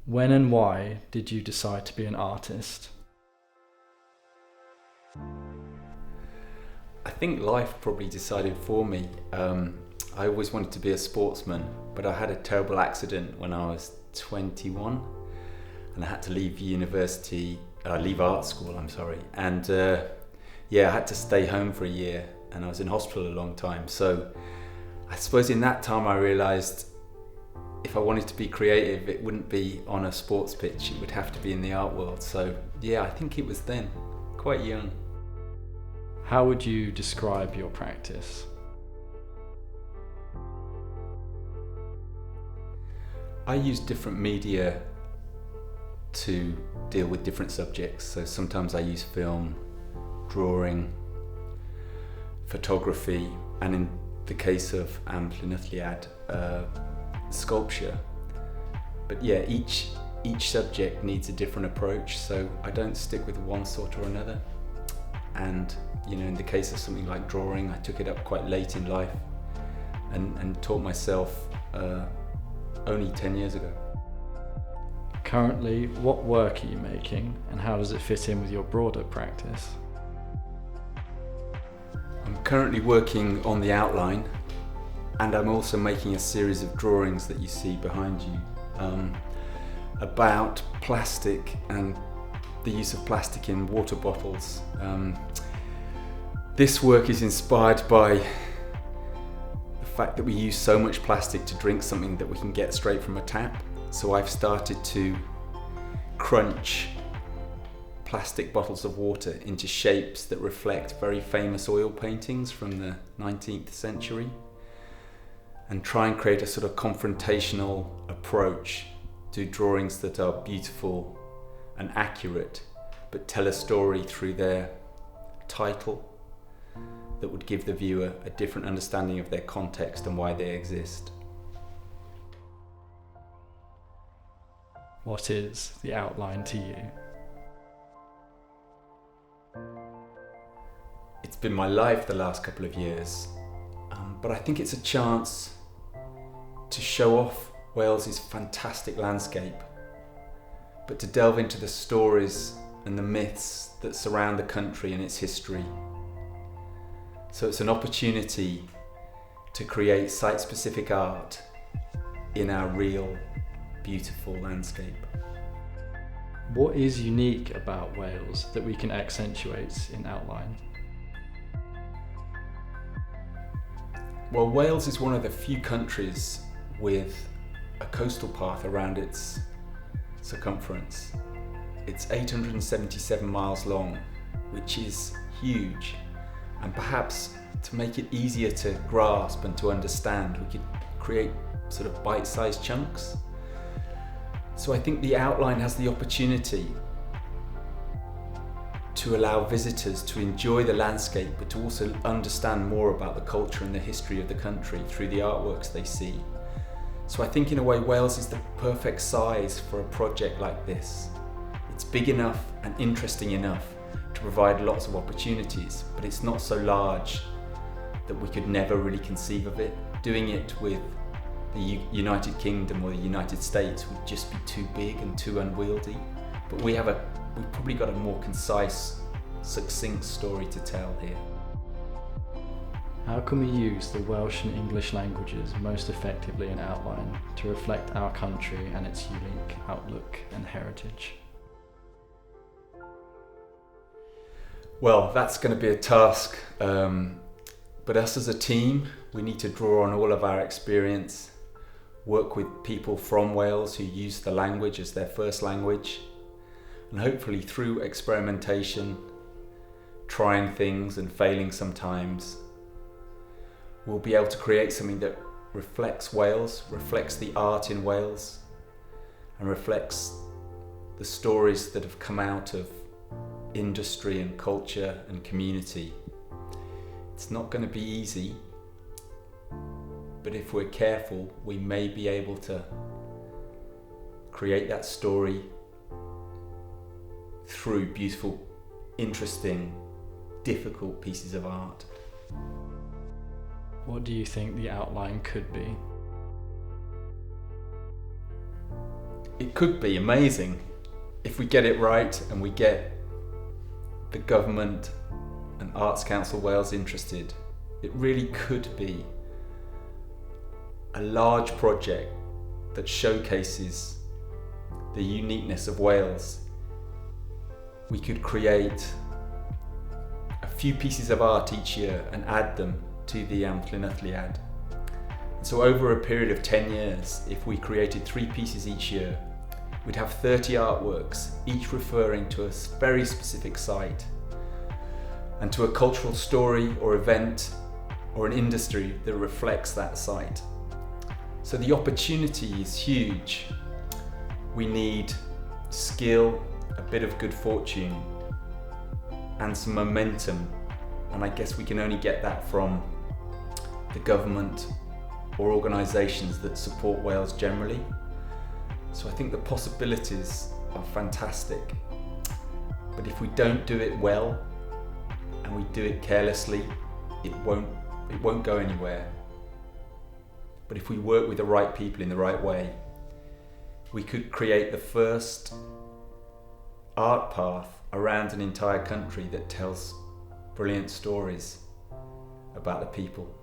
When and why did you decide to be an artist? I think life probably decided for me. I always wanted to be a sportsman, but I had a terrible accident when I was 21 and I had to leave leave art school, and I had to stay home for a year and I was in hospital a long time. So I suppose in that time I realised if I wanted to be creative, it wouldn't be on a sports pitch, it would have to be in the art world. So yeah, I think it was then, quite young. How would you describe your practice? I use different media to deal with different subjects. So sometimes I use film, drawing, photography, and in the case of Amplinathliad, sculpture. But yeah, each subject needs a different approach, so I don't stick with one sort or another. And in the case of something like drawing, I took it up quite late in life and taught myself only 10 years ago. Currently, what work are you making and how does it fit in with your broader practice? I'm currently working on the outline, and I'm also making a series of drawings that you see behind you about plastic and the use of plastic in water bottles. This work is inspired by the fact that we use so much plastic to drink something that we can get straight from a tap. So I've started to crunch plastic bottles of water into shapes that reflect very famous oil paintings from the 19th century and try and create a sort of confrontational approach to drawings that are beautiful and accurate, but tell a story through their title that would give the viewer a different understanding of their context and why they exist. What is the outline to you? It's been my life the last couple of years, but I think it's a chance to show off Wales's fantastic landscape, but to delve into the stories and the myths that surround the country and its history. So it's an opportunity to create site-specific art in our real, beautiful landscape. What is unique about Wales that we can accentuate in outline? Well, Wales is one of the few countries with a coastal path around its circumference. It's 877 miles long, which is huge. And perhaps to make it easier to grasp and to understand, we could create sort of bite-sized chunks. So I think the outline has the opportunity to allow visitors to enjoy the landscape, but to also understand more about the culture and the history of the country through the artworks they see. So I think in a way Wales is the perfect size for a project like this. It's big enough and interesting enough to provide lots of opportunities, but it's not so large that we could never really conceive of it. Doing it with the United Kingdom or the United States would just be too big and too unwieldy. But we've probably got a more concise, succinct story to tell here. How can we use the Welsh and English languages most effectively in outline to reflect our country and its unique outlook and heritage? Well, that's going to be a task, but us as a team, we need to draw on all of our experience, work with people from Wales who use the language as their first language, and hopefully through experimentation, trying things and failing sometimes, we'll be able to create something that reflects Wales, reflects the art in Wales, and reflects the stories that have come out of industry and culture and community. It's not going to be easy, but if we're careful, we may be able to create that story through beautiful, interesting, difficult pieces of art. What do you think the outline could be? it could be amazing if we get it right and we get the government and Arts Council Wales interested. It really could be a large project that showcases the uniqueness of Wales. We could create a few pieces of art each year and add them to the Amlynyddiad. So over a period of 10 years, if we created 3 pieces each year, we'd have 30 artworks, each referring to a very specific site and to a cultural story or event or an industry that reflects that site. So the opportunity is huge. We need skill, a bit of good fortune, and some momentum. And I guess we can only get that from the government or organisations that support Wales generally. So I think the possibilities are fantastic. But if we don't do it well and we do it carelessly, it won't go anywhere. But if we work with the right people in the right way, we could create the first art path around an entire country that tells brilliant stories about the people.